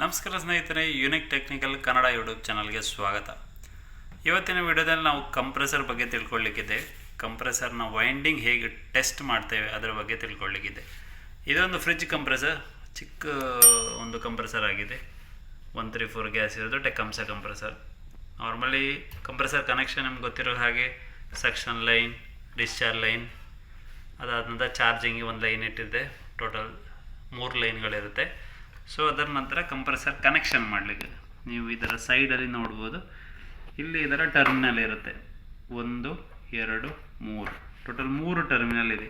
ನಮಸ್ಕಾರ ಸ್ನೇಹಿತರೆ, unique technical Kannada YouTube ಚಾನಲ್ಗೆ ಸ್ವಾಗತ. ಇವತ್ತಿನ ವಿಡಿಯೋದಲ್ಲಿ ನಾವು ಕಂಪ್ರೆಸರ್ ಬಗ್ಗೆ ತಿಳ್ಕೊಳ್ಳಿಕ್ಕಿದೆ. ಕಂಪ್ರೆಸರ್ನ ವೈಂಡಿಂಗ್ ಹೇಗೆ ಟೆಸ್ಟ್ ಮಾಡ್ತೇವೆ ಅದರ ಬಗ್ಗೆ ತಿಳ್ಕೊಳ್ಳಿಕ್ಕಿದೆ. ಇದೊಂದು ಫ್ರಿಡ್ಜ್ ಕಂಪ್ರೆಸರ್, ಚಿಕ್ಕ ಒಂದು ಕಂಪ್ರೆಸರ್ ಆಗಿದೆ. 134 ಗ್ಯಾಸ್ ಇರೋದು ಟೆಕಮ್ಸಾ ಕಂಪ್ರೆಸರ್. ನಾರ್ಮಲಿ ಕಂಪ್ರೆಸರ್ ಕನೆಕ್ಷನ್ ನಿಮ್ಗೆ ಗೊತ್ತಿರೋ ಹಾಗೆ ಸಕ್ಷನ್ ಲೈನ್, ಡಿಸ್ಚಾರ್ಜ್ ಲೈನ್, ಅದಾದ ನಂತರ ಚಾರ್ಜಿಂಗಿಗೆ ಒಂದು ಲೈನ್ ಇಟ್ಟಿದೆ. ಟೋಟಲ್ 3 ಲೈನ್ಗಳಿರುತ್ತೆ. ಸೊ ಅದರ ನಂತರ ಕಂಪ್ರೆಸರ್ ಕನೆಕ್ಷನ್ ಮಾಡಲಿಕ್ಕೆ ನೀವು ಇದರ ಸೈಡಲ್ಲಿ ನೋಡ್ಬೋದು. ಇಲ್ಲಿ ಇದರ ಟರ್ಮಿನಲ್ ಇರುತ್ತೆ. 1, 2, 3 ಟೋಟಲ್ 3 ಟರ್ಮಿನಲ್ ಇದೆ.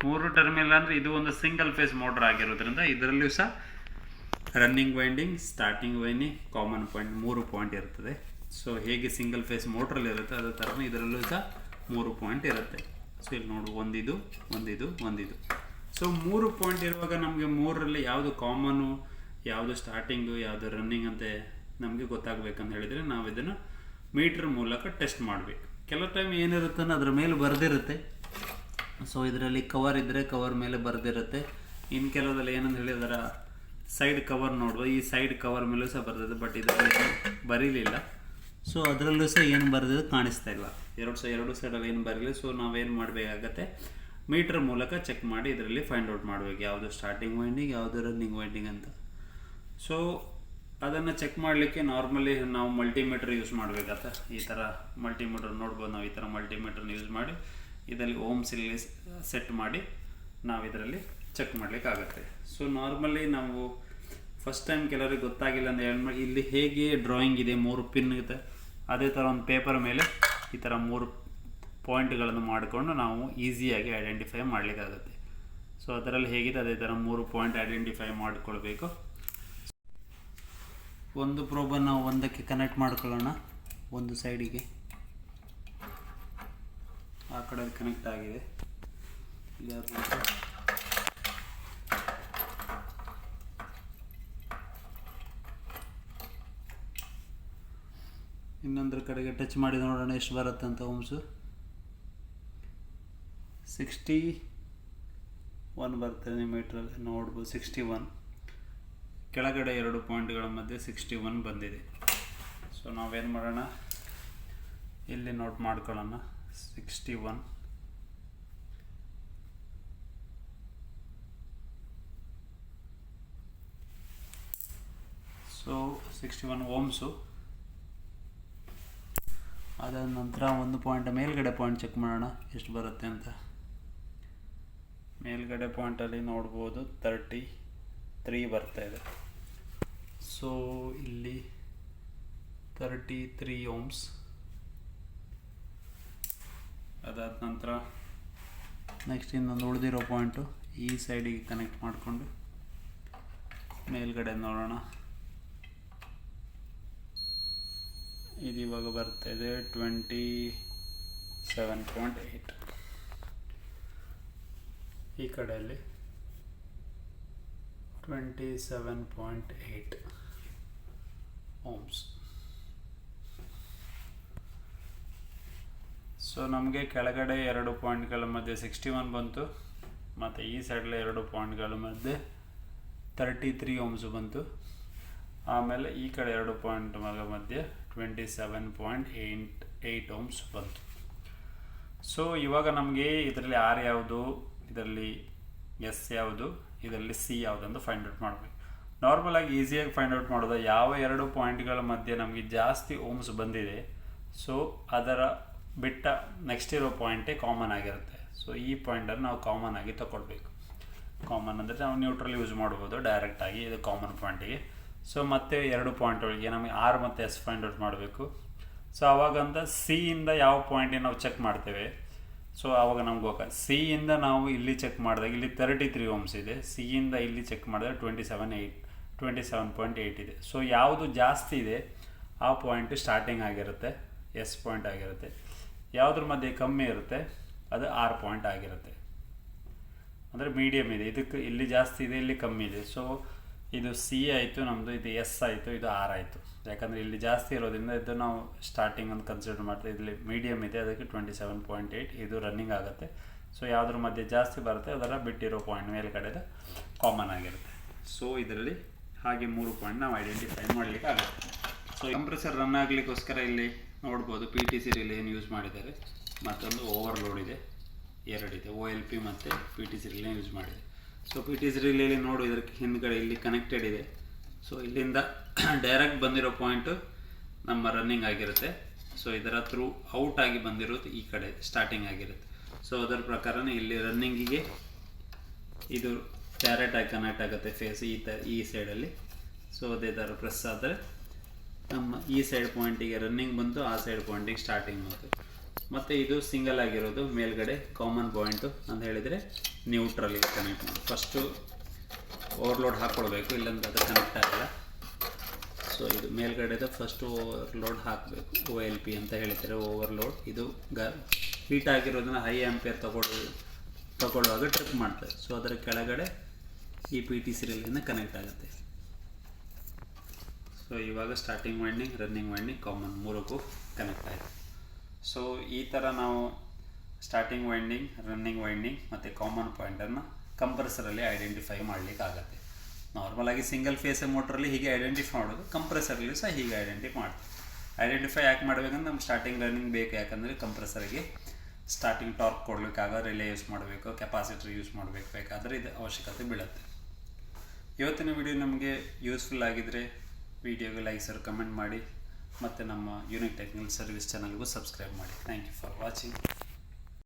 3 ಟರ್ಮಿನಲ್ ಅಂದರೆ ಇದು ಒಂದು ಸಿಂಗಲ್ ಫೇಸ್ ಮೋಟರ್ ಆಗಿರೋದ್ರಿಂದ ಇದರಲ್ಲಿಯೂ ಸಹ running winding, starting winding, common point 3 point ಇರ್ತದೆ. ಸೊ ಹೇಗೆ ಸಿಂಗಲ್ ಫೇಸ್ ಮೋಟ್ರಲ್ಲಿ ಇರುತ್ತೆ ಅದೇ ಥರ ಇದರಲ್ಲೂ ಸಹ 3 ಪಾಯಿಂಟ್ ಇರುತ್ತೆ. ಸೊ ಇಲ್ಲಿ ನೋಡು, ಒಂದಿದು. ಸೊ 3 ಪಾಯಿಂಟ್ ಇರುವಾಗ ನಮಗೆ 3ರಲ್ಲಿ ಯಾವುದು ಕಾಮನು, ಯಾವುದು ಸ್ಟಾರ್ಟಿಂಗು, ಯಾವುದು ರನ್ನಿಂಗ್ ಅಂತ ನಮಗೆ ಗೊತ್ತಾಗಬೇಕಂತ ಹೇಳಿದರೆ ನಾವು ಇದನ್ನು ಮೀಟ್ರ್ ಮೂಲಕ ಟೆಸ್ಟ್ ಮಾಡಬೇಕು. ಕೆಲವು ಟೈಮ್ ಏನಿರುತ್ತೆ ಅದರ ಮೇಲೆ ಬರೆದಿರುತ್ತೆ. ಸೊ ಇದರಲ್ಲಿ ಕವರ್ ಇದ್ದರೆ ಕವರ್ ಮೇಲೆ ಬರೆದಿರುತ್ತೆ. ಇನ್ನು ಕೆಲವರಲ್ಲಿ ಏನಂತ ಹೇಳಿದರ ಸೈಡ್ ಕವರ್ ನೋಡುವ, ಈ ಸೈಡ್ ಕವರ್ ಮೇಲೂ ಸಹ ಬರೆದಿದೆ, ಬಟ್ ಇದರಲ್ಲಿ ಬರೀಲಿಲ್ಲ. ಸೊ ಅದರಲ್ಲೂ ಸಹ ಏನು ಬರೆದಿದ್ದು ಕಾಣಿಸ್ತಾ ಇಲ್ಲ. ಎರಡು ಸೈಡಲ್ಲಿ ಏನು ಬರಲಿಲ್ಲ. ಸೊ ನಾವೇನು ಮಾಡಬೇಕಾಗತ್ತೆ, ಮೀಟ್ರ್ ಮೂಲಕ ಚೆಕ್ ಮಾಡಿ ಇದರಲ್ಲಿ ಫೈಂಡ್ ಔಟ್ ಮಾಡಬೇಕು ಯಾವುದು ಸ್ಟಾರ್ಟಿಂಗ್ ವೈಂಡಿಂಗ್, ಯಾವುದು ರನ್ನಿಂಗ್ ವೈಂಡಿಂಗ್ ಅಂತ. ಸೊ ಅದನ್ನು ಚೆಕ್ ಮಾಡಲಿಕ್ಕೆ ನಾರ್ಮಲಿ ನಾವು ಮಲ್ಟಿಮೀಟರ್ ಯೂಸ್ ಮಾಡಬೇಕಾಗತ್ತೆ. ಈ ಥರ ಮಲ್ಟಿಮೀಟರ್ ನೋಡ್ಬೋದು. ನಾವು ಈ ಥರ ಮಲ್ಟಿಮೀಟರ್ನ ಯೂಸ್ ಮಾಡಿ ಇದರಲ್ಲಿ ಓಮ್ಸ್ ಇಲ್ಲಿ ಸೆಟ್ ಮಾಡಿ ನಾವು ಇದರಲ್ಲಿ ಚೆಕ್ ಮಾಡಲಿಕ್ಕಾಗತ್ತೆ. ಸೊ ನಾರ್ಮಲಿ ನಾವು ಫಸ್ಟ್ ಟೈಮ್ ಕೆಲವರಿಗೆ ಗೊತ್ತಾಗಿಲ್ಲ ಅಂತ ಹೇಳಿ ಇಲ್ಲಿ ಹೇಗೆ ಡ್ರಾಯಿಂಗ್ ಇದೆ, 3 ಪಿನ್ ಇದೆ, ಅದೇ ಥರ ಒಂದು ಪೇಪರ್ ಮೇಲೆ ಈ ಥರ 3 ಪಾಯಿಂಟ್ಗಳನ್ನು ಮಾಡಿಕೊಂಡು ನಾವು ಈಸಿಯಾಗಿ ಐಡೆಂಟಿಫೈ ಮಾಡಲಿಕ್ಕಾಗುತ್ತೆ. ಸೊ ಅದರಲ್ಲಿ ಹೇಗಿದೆ ಅದೇ ಥರ 3 ಪಾಯಿಂಟ್ ಐಡೆಂಟಿಫೈ ಮಾಡಿಕೊಳ್ಬೇಕು. ಒಂದು ಪ್ರೋಬನ್ನು ನಾವು ಒಂದಕ್ಕೆ ಕನೆಕ್ಟ್ ಮಾಡ್ಕೊಳ್ಳೋಣ. ಒಂದು ಸೈಡಿಗೆ ಆ ಕಡೆ ಕನೆಕ್ಟ್ ಆಗಿದೆ. ಇನ್ನೊಂದರ ಕಡೆಗೆ ಟಚ್ ಮಾಡಿ ನೋಡೋಣ ಎಷ್ಟು ಬರುತ್ತೆ ಅಂತ. ಓಮ್ಸು 61 ಬರ್ತದೆ ಮೀಟ್ರಲ್ಲಿ ನೋಡ್ಬೋದು. 61 ಕೆಳಗಡೆ 2 ಪಾಯಿಂಟ್ಗಳ ಮಧ್ಯೆ 61 ಬಂದಿದೆ. ಸೊ ನಾವೇನು ಮಾಡೋಣ, ಇಲ್ಲಿ ನೋಟ್ ಮಾಡ್ಕೊಳ್ಳೋಣ 61. ಸೊ 61 ಓಮ್ಸು. ಅದಾದ ನಂತರ ಒಂದು ಪಾಯಿಂಟ್ ಮೇಲ್ಗಡೆ ಪಾಯಿಂಟ್ ಚೆಕ್ ಮಾಡೋಣ ಎಷ್ಟು ಬರುತ್ತೆ ಅಂತ. ಮೇಲ್ಗಡೆ ಪಾಯಿಂಟಲ್ಲಿ ನೋಡ್ಬೋದು 33 ಬರ್ತಾ ಇದೆ. ಸೊ ಇಲ್ಲಿ 33 ಓಮ್ಸ್. ಅದಾದ ನಂತರ ನೆಕ್ಸ್ಟ್ ಇನ್ನೊಂದು ಉಳಿದಿರೋ ಪಾಯಿಂಟು ಈ ಸೈಡಿಗೆ ಕನೆಕ್ಟ್ ಮಾಡಿಕೊಂಡು ಮೇಲ್ಗಡೆ ನೋಡೋಣ. ಇದು ಇವಾಗ ಬರ್ತಾ ಇದೆ 27.8. ಈ ಕಡೆಯಲ್ಲಿ 27.8 ಓಮ್ಸ್. ಸೊ ನಮಗೆ ಕೆಳಗಡೆ 2 ಪಾಯಿಂಟ್ಗಳ ಮಧ್ಯೆ 61 ಬಂತು, ಮತ್ತು ಈ ಸೈಡಲ್ಲಿ 2 ಪಾಯಿಂಟ್ಗಳ ಮಧ್ಯೆ 33 ಓಮ್ಸು ಬಂತು. ಆಮೇಲೆ ಈ ಕಡೆ 2 ಪಾಯಿಂಟ್ ಮಧ್ಯೆ 27.8 ಓಮ್ಸ್ ಬಂತು. ಸೊ ಇವಾಗ ನಮಗೆ ಇದರಲ್ಲಿ ಆರ್ ಯಾವುದು, ಇದರಲ್ಲಿ ಎಸ್ ಯಾವುದು, ಇದರಲ್ಲಿ ಸಿ ಯಾವುದು ಅಂತ ಫೈಂಡ್ ಔಟ್ ಮಾಡಬೇಕು. ನಾರ್ಮಲಾಗಿ ಈಸಿಯಾಗಿ ಫೈಂಡ್ ಔಟ್ ಮಾಡೋದು, ಯಾವ 2 ಪಾಯಿಂಟ್ಗಳ ಮಧ್ಯೆ ನಮಗೆ ಜಾಸ್ತಿ ಓಮ್ಸ್ ಬಂದಿದೆ ಸೊ ಅದರ ಬಿಟ್ಟ ನೆಕ್ಸ್ಟ್ ಇರೋ ಪಾಯಿಂಟೇ ಕಾಮನ್ ಆಗಿರುತ್ತೆ. ಸೊ ಈ ಪಾಯಿಂಟನ್ನು ನಾವು ಕಾಮನ್ ಆಗಿ ತಗೊಳ್ಬೇಕು. ಕಾಮನ್ ಅಂದರೆ ನಾವು ನ್ಯೂಟ್ರಲ್ ಯೂಸ್ ಮಾಡ್ಬೋದು ಡೈರೆಕ್ಟಾಗಿ ಇದು ಕಾಮನ್ ಪಾಯಿಂಟಿಗೆ. ಸೊ ಮತ್ತೆ 2 ಪಾಯಿಂಟ್ಗಳಿಗೆ ನಮಗೆ ಆರ್ ಮತ್ತು ಎಸ್ ಫೈಂಡ್ ಔಟ್ ಮಾಡಬೇಕು. ಸೊ ಆವಾಗಂತ ಸಿಯಿಂದ ಯಾವ ಪಾಯಿಂಟಿಗೆ ನಾವು ಚೆಕ್ ಮಾಡ್ತೇವೆ. ಸೊ ಆವಾಗ ನಮ್ಗೆ ಸಿಯಿಂದ ನಾವು ಇಲ್ಲಿ ಚೆಕ್ ಮಾಡಿದಾಗ ಇಲ್ಲಿ 33 ಓಮ್ಸ್ ಇದೆ. ಸಿಯಿಂದ ಇಲ್ಲಿ ಚೆಕ್ ಮಾಡಿದಾಗ 27.8 ಇದೆ. ಸೊ ಯಾವುದು ಜಾಸ್ತಿ ಇದೆ ಆ ಪಾಯಿಂಟ್ ಸ್ಟಾರ್ಟಿಂಗ್ ಆಗಿರುತ್ತೆ, ಎಸ್ ಪಾಯಿಂಟ್ ಆಗಿರುತ್ತೆ. ಯಾವುದ್ರ ಮಧ್ಯೆ ಕಮ್ಮಿ ಇರುತ್ತೆ ಅದು ಆರ್ ಪಾಯಿಂಟ್ ಆಗಿರುತ್ತೆ. ಅಂದರೆ ಮೀಡಿಯಮ್ ಇದೆ, ಇದಕ್ಕೆ ಇಲ್ಲಿ ಜಾಸ್ತಿ ಇದೆ, ಇಲ್ಲಿ ಕಮ್ಮಿ ಇದೆ. ಸೊ ಇದು ಸಿ ಆಯಿತು ನಮ್ಮದು, ಇದು ಎಸ್ ಆಯಿತು, ಇದು ಆರ್ ಆಯಿತು. ಯಾಕಂದರೆ ಇಲ್ಲಿ ಜಾಸ್ತಿ ಇರೋದ್ರಿಂದ ಇದು ನಾವು ಸ್ಟಾರ್ಟಿಂಗ್ ಅಂತ ಕನ್ಸಿಡರ್ ಮಾಡ್ತೀವಿ. ಇಲ್ಲಿ ಮೀಡಿಯಮ್ ಇದೆ, ಅದಕ್ಕೆ 27.8 ಇದು ರನ್ನಿಂಗ್ ಆಗುತ್ತೆ. ಸೊ ಯಾವುದ್ರ ಮಧ್ಯೆ ಜಾಸ್ತಿ ಬರುತ್ತೆ ಅದರ ಬಿಟ್ಟಿರೋ ಪಾಯಿಂಟ್ ಮೇಲ್ಗಡೆದು ಕಾಮನ್ ಆಗಿರುತ್ತೆ. ಸೊ ಇದರಲ್ಲಿ ಹಾಗೆ 3 ಪಾಯಿಂಟ್ ನಾವು ಐಡೆಂಟಿಫೈ ಮಾಡಲಿಕ್ಕೆ ಆಗುತ್ತೆ. ಸೊ ಕಂಪ್ರೆಸರ್ ರನ್ ಆಗಲಿಕ್ಕೋಸ್ಕರ ಇಲ್ಲಿ ನೋಡ್ಬೋದು ಪಿ ಟಿ ಸಿ ರಿಲೇ ಏನು ಯೂಸ್ ಮಾಡಿದ್ದಾರೆ, ಮತ್ತೊಂದು ಓವರ್ಲೋಡ್ ಇದೆ, ಎರಡಿದೆ, OLP ಮತ್ತು P T C relay use ಮಾಡಿದೆ. ಸೊ ಪಿ ಟಿ ಸಿ ರಿಲೇಲಿ ನೋಡು ಇದಕ್ಕೆ ಹಿಂದ್ಗಡೆ ಇಲ್ಲಿ ಕನೆಕ್ಟೆಡ್ ಇದೆ. ಸೊ ಇಲ್ಲಿಂದ ಡೈರೆಕ್ಟ್ ಬಂದಿರೋ ಪಾಯಿಂಟು ನಮ್ಮ ರನ್ನಿಂಗ್ ಆಗಿರುತ್ತೆ. ಸೊ ಇದರ ಥ್ರೂ ಔಟ್ ಆಗಿ ಬಂದಿರೋದು ಈ ಕಡೆ ಸ್ಟಾರ್ಟಿಂಗ್ ಆಗಿರುತ್ತೆ. ಸೊ ಅದರ ಪ್ರಕಾರನೇ ಇಲ್ಲಿ ರನ್ನಿಂಗಿಗೆ ಇದು ಡೈರೆಕ್ಟಾಗಿ ಕನೆಕ್ಟ್ ಆಗುತ್ತೆ ಫೇಸ್ ಈ ಸೈಡಲ್ಲಿ. ಸೊ ಅದೇ ಥರ ಪ್ರೆಸ್ ಆದರೆ ನಮ್ಮ ಈ ಸೈಡ್ ಪಾಯಿಂಟಿಗೆ ರನ್ನಿಂಗ್ ಬಂತು, ಆ ಸೈಡ್ ಪಾಯಿಂಟಿಗೆ ಸ್ಟಾರ್ಟಿಂಗ್ ಬಂತು. ಮತ್ತು ಇದು ಸಿಂಗಲ್ ಆಗಿರೋದು ಮೇಲ್ಗಡೆ ಕಾಮನ್ ಪಾಯಿಂಟು ಅಂತ ಹೇಳಿದರೆ ನ್ಯೂಟ್ರಲಿಗೆ ಕನೆಕ್ಟ್ ಮಾಡಿ ಫಸ್ಟು ಓವರ್ಲೋಡ್ ಹಾಕ್ಕೊಳ್ಬೇಕು, ಇಲ್ಲಾಂದ್ರೆ ಅದು ಕನೆಕ್ಟ್ ಆಗಲ್ಲ. ಸೊ ಇದು ಮೇಲ್ಗಡೆದು ಫಸ್ಟು ಓವರ್ಲೋಡ್ ಹಾಕಬೇಕು, OLP ಅಂತ ಹೇಳ್ತಾರೆ ಓವರ್ಲೋಡ್. ಇದು ಹೀಟ್ ಆಗಿರೋದನ್ನ ಹೈ ಆಂಪಿಯರ್ ತಗೊಳ್ಳುವಾಗ ಟ್ರಿಪ್ ಮಾಡ್ತಾರೆ. ಸೊ ಅದರ ಕೆಳಗಡೆ ಈ ಪಿ ಟಿ ಸಿ ರಿಲೇನ ಕನೆಕ್ಟ್ ಆಗುತ್ತೆ. ಸೊ ಇವಾಗ starting winding, running winding, common ಮೂರಕ್ಕೂ ಕನೆಕ್ಟ್ ಆಯಿತು. ಸೊ ಈ ಥರ ನಾವು ಸ್ಟಾರ್ಟಿಂಗ್ ವೈಂಡಿಂಗ್, ರನ್ನಿಂಗ್ ವೈಂಡಿಂಗ್ ಮತ್ತು ಕಾಮನ್ ಪಾಯಿಂಟನ್ನು ಕಂಪ್ರೆಸರಲ್ಲಿ ಐಡೆಂಟಿಫೈ ಮಾಡಲಿಕ್ಕಾಗತ್ತೆ. ನಾರ್ಮಲಾಗಿ ಸಿಂಗಲ್ ಫೇಸ್ ಮೋಟ್ರಲ್ಲಿ ಹೀಗೆ ಐಡೆಂಟಿಫೈ ಮಾಡೋದು, ಕಂಪ್ರೆಸರಲ್ಲಿ ಸಹ ಹೀಗೆ ಐಡೆಂಟಿಫೈ ಯಾಕೆ ಮಾಡಬೇಕಂದ್ರೆ ನಮ್ಗೆ ಸ್ಟಾರ್ಟಿಂಗ್ ರನ್ನಿಂಗ್ ಬೇಕು. ಯಾಕಂದರೆ ಕಂಪ್ರೆಸರ್ಗೆ ಸ್ಟಾರ್ಟಿಂಗ್ ಟಾರ್ಕ್ ಕೊಡಲಿಕ್ಕಾಗ ರಿಲೇ ಯೂಸ್ ಮಾಡಬೇಕು, ಕೆಪಾಸಿಟರ್ ಯೂಸ್ ಮಾಡಬೇಕು, ಬೇಕಾದರೆ ಇದು ಅವಶ್ಯಕತೆ ಬೀಳುತ್ತೆ. ಇವತ್ತಿನ ವಿಡಿಯೋ ನಮಗೆ ಯೂಸ್ಫುಲ್ ಆಗಿದ್ದರೆ ವಿಡಿಯೋಗೆ ಲೈಕ್ ಸರ್ ಕಮೆಂಟ್ ಮಾಡಿ, ಮತ್ತು ನಮ್ಮ ಯೂನಿಕ್ ಟೆಕ್ನಿಕಲ್ ಸರ್ವಿಸ್ ಚಾನಲ್ಗೂ ಸಬ್ಸ್ಕ್ರೈಬ್ ಮಾಡಿ. Thank you for watching.